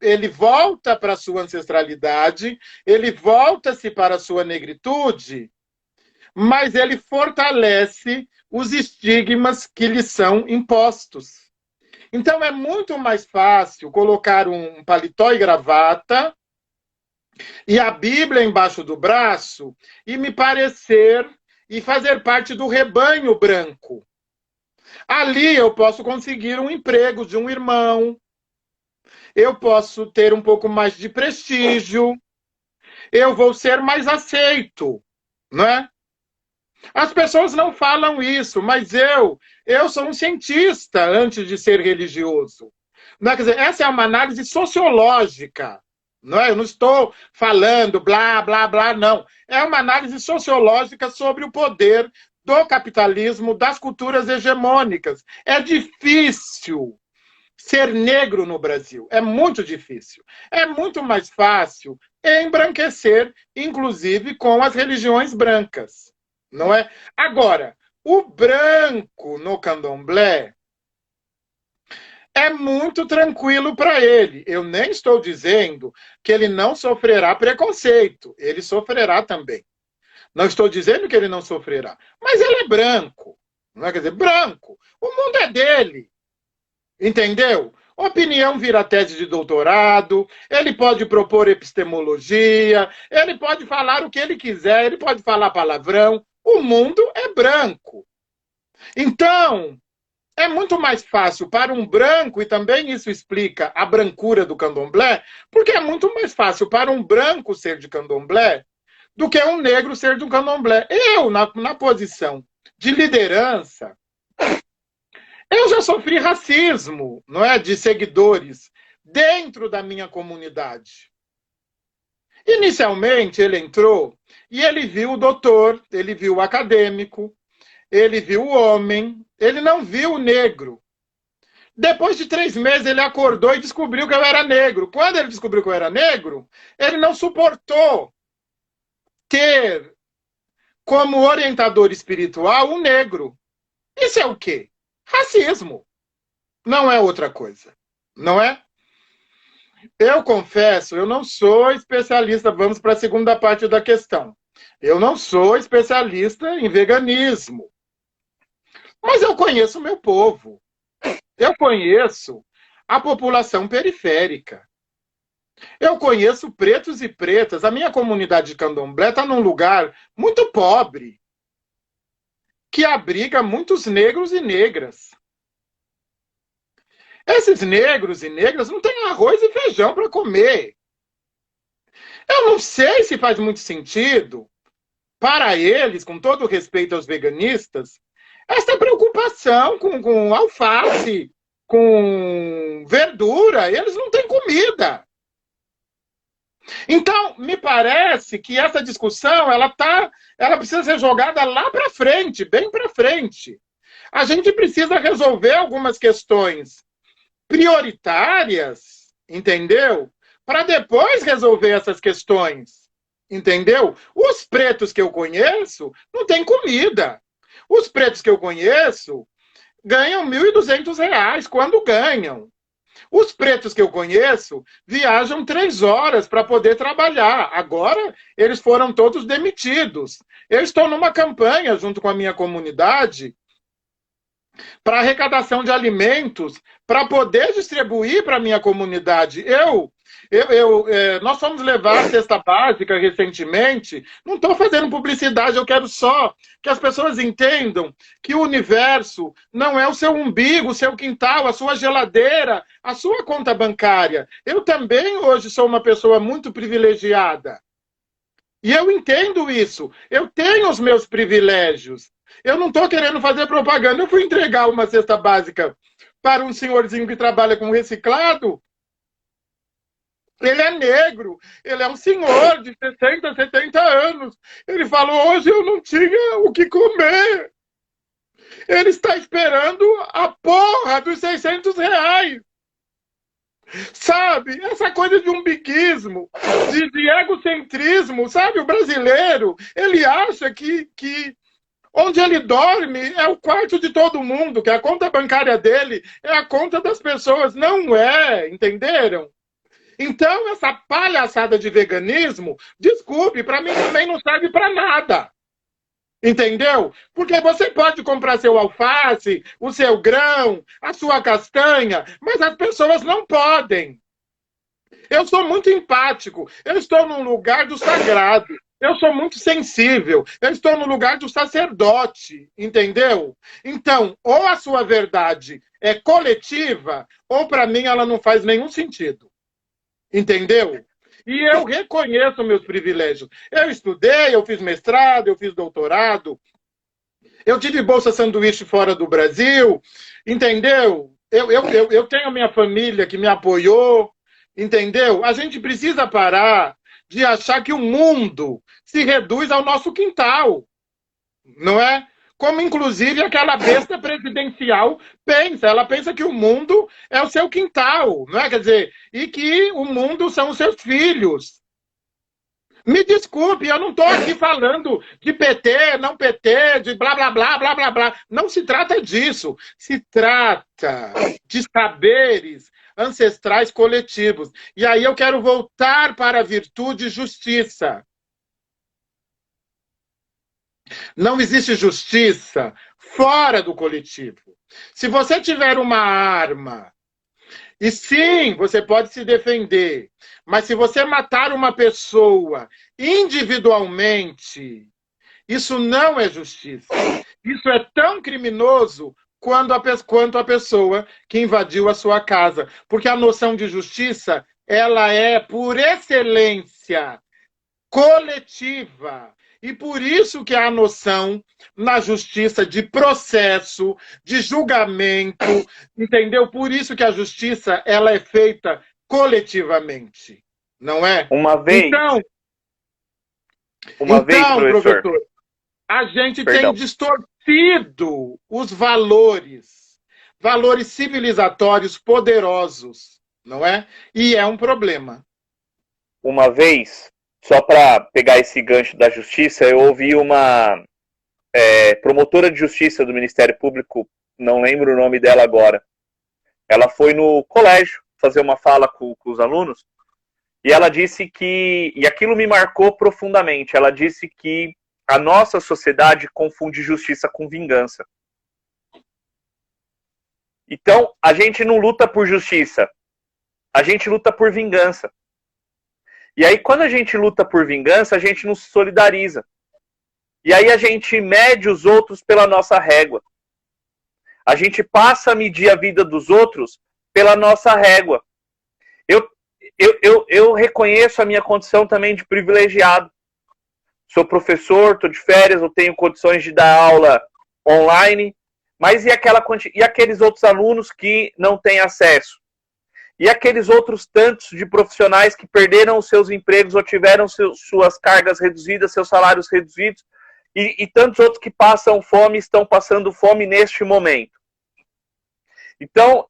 ele volta para a sua ancestralidade, ele volta-se para a sua negritude, mas ele fortalece os estigmas que lhe são impostos. Então é muito mais fácil colocar um paletó e gravata e a Bíblia embaixo do braço e me parecer e fazer parte do rebanho branco. Ali eu posso conseguir um emprego de um irmão, eu posso ter um pouco mais de prestígio, eu vou ser mais aceito, não é? As pessoas não falam isso, mas eu sou um cientista antes de ser religioso. Não é? Quer dizer, essa é uma análise sociológica. Não é? Eu não estou falando blá, blá, blá, não. É uma análise sociológica sobre o poder do capitalismo, das culturas hegemônicas. É difícil ser negro no Brasil. É muito difícil. É muito mais fácil embranquecer, inclusive com as religiões brancas. Não é? Agora, o branco no candomblé é muito tranquilo para ele. Eu nem estou dizendo que ele não sofrerá preconceito. Ele sofrerá também. Não estou dizendo que ele não sofrerá. Mas ele é branco. Não é? Quer dizer, branco. O mundo é dele. Entendeu? Opinião vira tese de doutorado, ele pode propor epistemologia, ele pode falar o que ele quiser, ele pode falar palavrão. O mundo é branco. Então, é muito mais fácil para um branco, e também isso explica a brancura do candomblé, porque é muito mais fácil para um branco ser de candomblé do que um negro ser de um candomblé. Eu, na posição de liderança, eu já sofri racismo, não é, de seguidores dentro da minha comunidade. Inicialmente, ele entrou e ele viu o doutor, ele viu o acadêmico, ele viu o homem, ele não viu o negro. Depois de 3 meses, ele acordou e descobriu que eu era negro. Quando ele descobriu que eu era negro, ele não suportou ter como orientador espiritual um negro. Isso é o quê? Racismo. Não é outra coisa. Não é? Eu confesso, eu não sou especialista. Vamos para a segunda parte da questão. Eu não sou especialista em veganismo. Mas eu conheço o meu povo. Eu conheço a população periférica. Eu conheço pretos e pretas. A minha comunidade de candomblé está num lugar muito pobre, que abriga muitos negros e negras. Esses negros e negras não têm arroz e feijão para comer. Eu não sei se faz muito sentido para eles, com todo o respeito aos veganistas, essa preocupação com alface, com verdura. Eles não têm comida. Então, me parece que essa discussão ela precisa ser jogada lá para frente, bem para frente. A gente precisa resolver algumas questões prioritárias, entendeu? Para depois resolver essas questões, entendeu? Os pretos que eu conheço não têm comida. Os pretos que eu conheço ganham R$ 1.200 quando ganham. Os pretos que eu conheço viajam 3 horas para poder trabalhar. Agora, eles foram todos demitidos. Eu estou numa campanha junto com a minha comunidade para arrecadação de alimentos, para poder distribuir para a minha comunidade. Nós fomos levar a cesta básica recentemente. Não estou fazendo publicidade, eu quero só que as pessoas entendam que o universo não é o seu umbigo, o seu quintal, a sua geladeira, a sua conta bancária. Eu também hoje sou uma pessoa muito privilegiada. E eu entendo isso. Eu tenho os meus privilégios. Eu não estou querendo fazer propaganda. Eu fui entregar uma cesta básica para um senhorzinho que trabalha com reciclado. Ele é negro, ele é um senhor de 60, 70 anos. Ele falou, hoje eu não tinha o que comer. Ele está esperando a porra dos R$ 600. Sabe? Essa coisa de umbiguismo, de egocentrismo, sabe? O brasileiro, ele acha que onde ele dorme é o quarto de todo mundo, que a conta bancária dele é a conta das pessoas. Não é, entenderam? Então, essa palhaçada de veganismo, desculpe, para mim também não serve para nada. Entendeu? Porque você pode comprar seu alface, o seu grão, a sua castanha, mas as pessoas não podem. Eu sou muito empático, eu estou num lugar do sagrado, eu sou muito sensível, eu estou no lugar do sacerdote, entendeu? Então, ou a sua verdade é coletiva, ou para mim ela não faz nenhum sentido. Entendeu? E eu reconheço meus privilégios. Eu estudei, eu fiz mestrado, eu fiz doutorado, eu tive bolsa sanduíche fora do Brasil, entendeu? Eu tenho minha família que me apoiou, entendeu? A gente precisa parar de achar que o mundo se reduz ao nosso quintal, não é? Como, inclusive, aquela besta presidencial pensa. Ela pensa que o mundo é o seu quintal, não é? Quer dizer, e que o mundo são os seus filhos. Me desculpe, eu não estou aqui falando de PT, não PT, de blá, blá, blá, blá, blá, blá. Não se trata disso. Se trata de saberes ancestrais coletivos. E aí eu quero voltar para a virtude e justiça. Não existe justiça fora do coletivo. Se você tiver uma arma, e sim, você pode se defender, mas se você matar uma pessoa individualmente, isso não é justiça. Isso é tão criminoso quanto a pessoa que invadiu a sua casa. Porque a noção de justiça, ela é, por excelência, coletiva. E por isso que há a noção na justiça de processo, de julgamento, entendeu? Por isso que a justiça ela é feita coletivamente, não é? Uma vez, professor, a gente tem distorcido os valores civilizatórios poderosos, não é? E é um problema. Uma vez, só para pegar esse gancho da justiça, eu ouvi uma promotora de justiça do Ministério Público, não lembro o nome dela agora. Ela foi no colégio fazer uma fala com os alunos e ela disse que, e aquilo me marcou profundamente, ela disse que a nossa sociedade confunde justiça com vingança. Então, a gente não luta por justiça, a gente luta por vingança. E aí, quando a gente luta por vingança, a gente não se solidariza. E aí a gente mede os outros pela nossa régua. A gente passa a medir a vida dos outros pela nossa régua. Eu reconheço a minha condição também de privilegiado. Sou professor, estou de férias, eu tenho condições de dar aula online, mas e aqueles outros alunos que não têm acesso? E aqueles outros tantos de profissionais que perderam os seus empregos ou tiveram suas cargas reduzidas, seus salários reduzidos, e tantos outros que passam fome, estão passando fome neste momento. Então,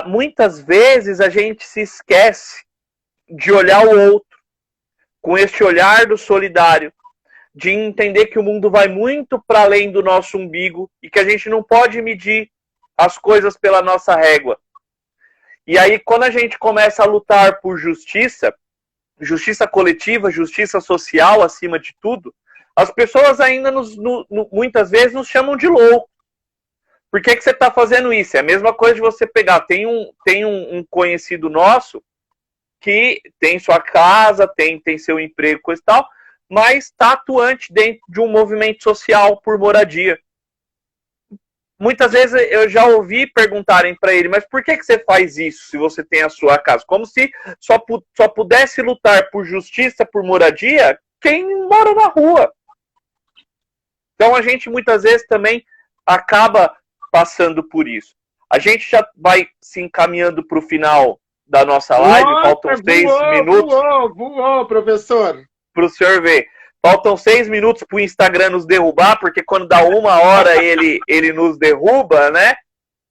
muitas vezes a gente se esquece de olhar o outro com este olhar do solidário, de entender que o mundo vai muito para além do nosso umbigo e que a gente não pode medir as coisas pela nossa régua. E aí, quando a gente começa a lutar por justiça, justiça coletiva, justiça social, acima de tudo, as pessoas ainda, muitas vezes, nos chamam de louco. Por que você está fazendo isso? É a mesma coisa de você pegar. Tem um conhecido nosso que tem sua casa, tem seu emprego, coisa e tal, mas está atuante dentro de um movimento social por moradia. Muitas vezes eu já ouvi perguntarem para ele, mas por que você faz isso se você tem a sua casa? Como se só pudesse lutar por justiça, por moradia, quem mora na rua. Então a gente muitas vezes também acaba passando por isso. A gente já vai se encaminhando para o final da nossa live, faltam 6 minutos. Voou, professor. Para o senhor ver. Faltam 6 minutos para o Instagram nos derrubar, porque quando dá 1 hora ele nos derruba, né?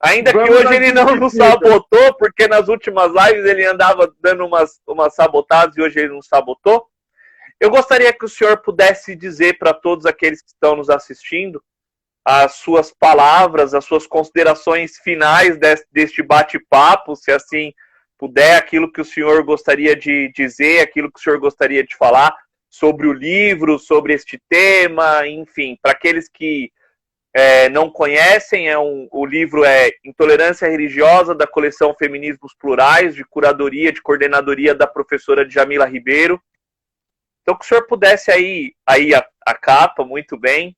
Ainda que hoje ele não nos sabotou, porque nas últimas lives ele andava dando umas sabotadas e hoje ele não sabotou. Eu gostaria que o senhor pudesse dizer para todos aqueles que estão nos assistindo as suas palavras, as suas considerações finais deste bate-papo, se assim puder, aquilo que o senhor gostaria de dizer, aquilo que o senhor gostaria de falar, sobre o livro, sobre este tema, enfim, para aqueles que não conhecem, o livro é Intolerância Religiosa, da coleção Feminismos Plurais, de curadoria, de coordenadoria da professora Djamila Ribeiro. Então, que o senhor pudesse aí a capa, muito bem.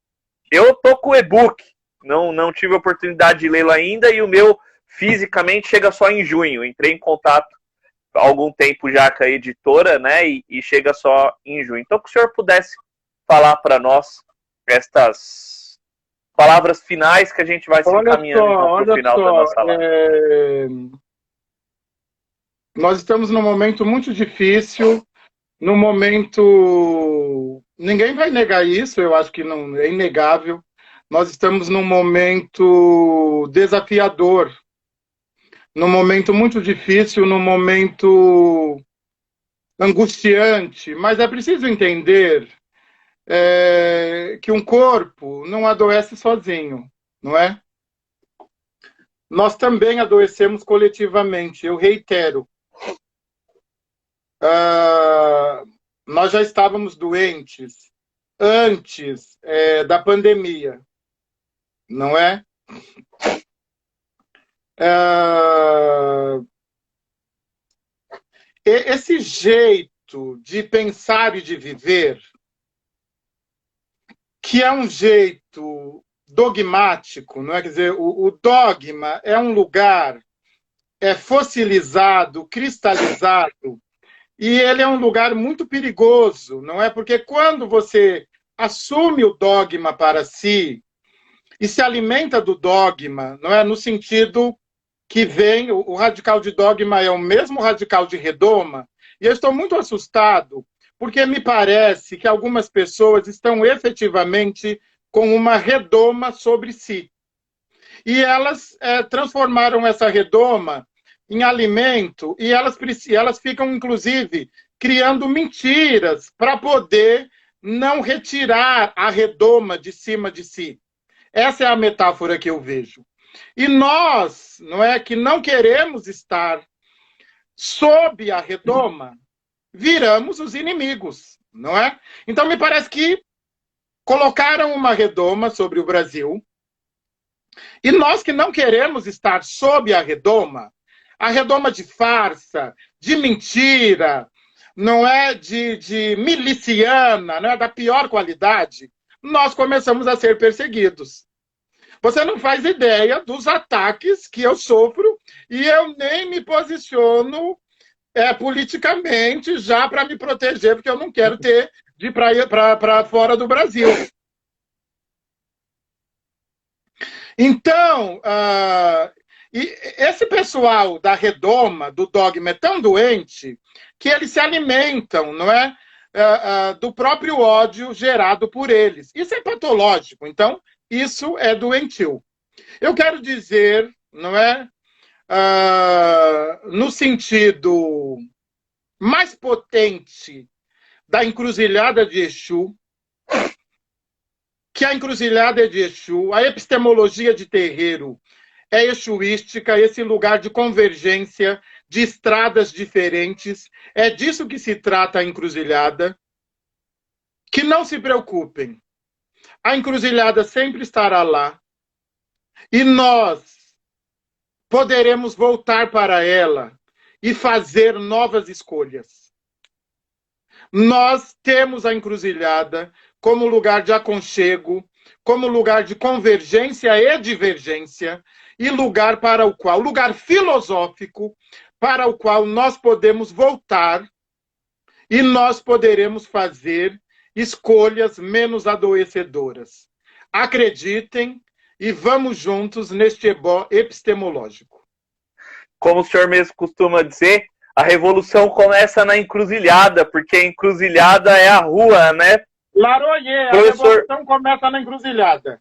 Eu tô com o e-book, não tive a oportunidade de lê-lo ainda, e o meu, fisicamente, chega só em junho. Entrei em contato há algum tempo já com a editora, né, e chega só em junho. Então, que o senhor pudesse falar para nós estas palavras finais, que a gente vai se encaminhando para o final da nossa live. Nós estamos num momento muito difícil, num momento... Ninguém vai negar isso, eu acho que não é inegável. Nós estamos num momento desafiador, num momento muito difícil, num momento angustiante, mas é preciso entender que um corpo não adoece sozinho, não é? Nós também adoecemos coletivamente, eu reitero. Nós já estávamos doentes antes da pandemia, não é? Esse jeito de pensar e de viver, que é um jeito dogmático, não é? Quer dizer, o dogma é um lugar fossilizado, cristalizado, e ele é um lugar muito perigoso, não é? Porque quando você assume o dogma para si e se alimenta do dogma, não é? No sentido que vem, o radical de dogma é o mesmo radical de redoma, e eu estou muito assustado, porque me parece que algumas pessoas estão efetivamente com uma redoma sobre si. E elas transformaram essa redoma em alimento, e elas ficam, inclusive, criando mentiras para poder não retirar a redoma de cima de si. Essa é a metáfora que eu vejo. E nós, não é, que não queremos estar sob a redoma, viramos os inimigos, não é? Então, me parece que colocaram uma redoma sobre o Brasil, e nós que não queremos estar sob a redoma de farsa, de mentira, não é, de miliciana, não é, da pior qualidade, nós começamos a ser perseguidos. Você não faz ideia dos ataques que eu sofro, e eu nem me posiciono politicamente já para me proteger, porque eu não quero ter de ir para fora do Brasil. Então, esse pessoal da redoma, do dogma, é tão doente que eles se alimentam, não é? Do próprio ódio gerado por eles. Isso é patológico, então isso é doentio. Eu quero dizer, não é? No sentido mais potente da encruzilhada de Exu, que a encruzilhada é de Exu, a epistemologia de terreiro é exuística, esse lugar de convergência de estradas diferentes, é disso que se trata a encruzilhada. Que não se preocupem, a encruzilhada sempre estará lá, e nós poderemos voltar para ela e fazer novas escolhas. Nós temos a encruzilhada como lugar de aconchego, como lugar de convergência e divergência, e lugar filosófico, para o qual nós podemos voltar e nós poderemos fazer escolhas menos adoecedoras. Acreditem e vamos juntos neste ebó epistemológico. Como o senhor mesmo costuma dizer, a revolução começa na encruzilhada, porque a encruzilhada é a rua, né? Laroyer, a revolução começa na encruzilhada.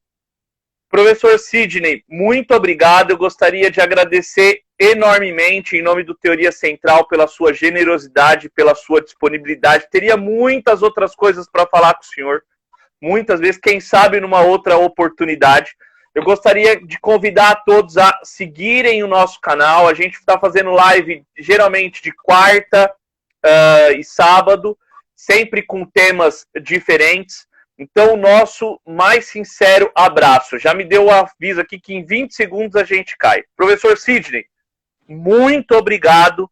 Professor Sidney, muito obrigado. Eu gostaria de agradecer enormemente, em nome do Teoria Central, pela sua generosidade, pela sua disponibilidade. Teria muitas outras coisas para falar com o senhor, muitas vezes, quem sabe numa outra oportunidade. Eu gostaria de convidar a todos a seguirem o nosso canal. A gente está fazendo live geralmente de quarta e sábado. sempre com temas diferentes. Então, nosso mais sincero abraço. Já me deu o aviso aqui que em 20 segundos a gente cai. Professor Sidney, muito obrigado.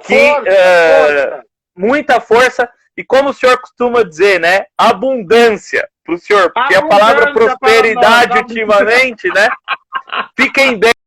Força. Muita força. E como o senhor costuma dizer, né? Abundância para o senhor. Porque a palavra prosperidade ultimamente, né? Fiquem bem.